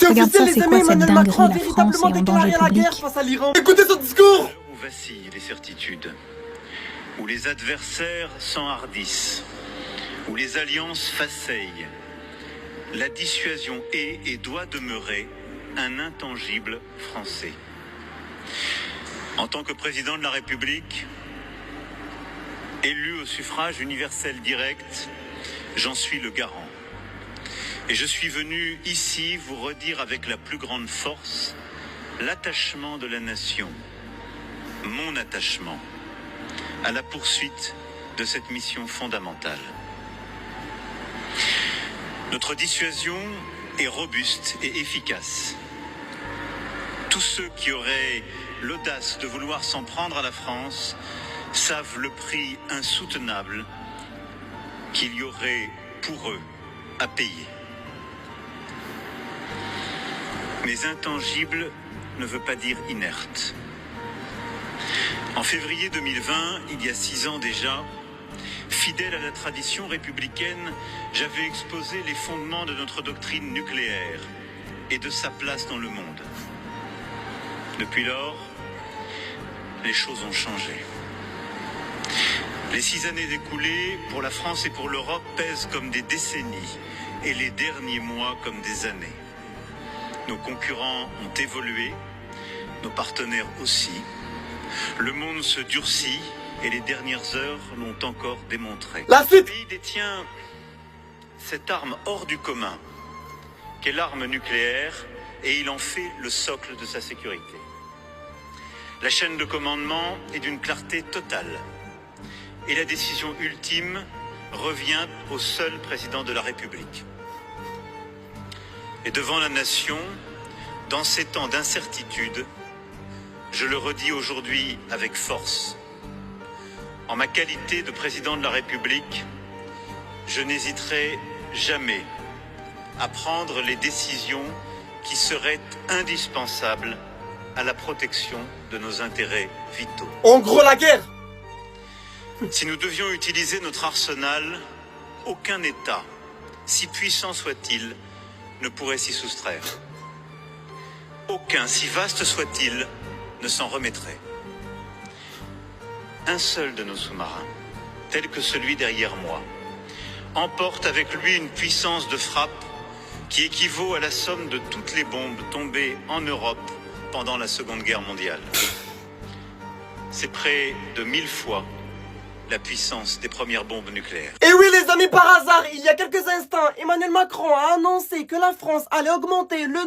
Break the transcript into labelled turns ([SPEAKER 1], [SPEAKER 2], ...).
[SPEAKER 1] Regarde ça, c'est quoi cette dinguerie? La France est
[SPEAKER 2] véritablement
[SPEAKER 1] en danger
[SPEAKER 2] déclaré la guerre
[SPEAKER 1] public.
[SPEAKER 2] face à l'Iran. Écoutez ce discours!
[SPEAKER 3] Où vacillent les certitudes, où les adversaires s'enhardissent, où les alliances faceillent, la dissuasion est et doit demeurer un intangible français. En tant que président de la République, élu au suffrage universel direct, j'en suis le garant. Et je suis venu ici vous redire avec la plus grande force l'attachement de la nation, mon attachement, à la poursuite de cette mission fondamentale. Notre dissuasion est robuste et efficace. Tous ceux qui auraient l'audace de vouloir s'en prendre à la France savent le prix insoutenable qu'il y aurait pour eux à payer. Mais intangible ne veut pas dire inerte. En février 2020, il y a 6 ans déjà, fidèle à la tradition républicaine, j'avais exposé les fondements de notre doctrine nucléaire et de sa place dans le monde. Depuis lors, les choses ont changé. Les 6 années écoulées, pour la France et pour l'Europe, pèsent comme des décennies et les derniers mois comme des années. Nos concurrents ont évolué, nos partenaires aussi. Le monde se durcit et les dernières heures l'ont encore démontré.
[SPEAKER 2] La suite.
[SPEAKER 3] Le pays détient cette arme hors du commun, qu'est l'arme nucléaire, et il en fait le socle de sa sécurité. La chaîne de commandement est d'une clarté totale, et la décision ultime revient au seul président de la République. Et devant la nation, dans ces temps d'incertitude, je le redis aujourd'hui avec force. En ma qualité de président de la République, je n'hésiterai jamais à prendre les décisions qui seraient indispensables à la protection de nos intérêts vitaux.
[SPEAKER 2] En gros, la guerre.
[SPEAKER 3] Si nous devions utiliser notre arsenal, aucun État, si puissant soit-il, ne pourrait s'y soustraire. Aucun, si vaste soit-il, ne s'en remettrait. Un seul de nos sous-marins, tel que celui derrière moi, emporte avec lui une puissance de frappe qui équivaut à la somme de toutes les bombes tombées en Europe pendant la Seconde Guerre mondiale. C'est près de 1000 fois la puissance des premières bombes nucléaires.
[SPEAKER 2] Et oui les amis, par hasard, il y a quelques instants, Emmanuel Macron a annoncé que la France allait augmenter le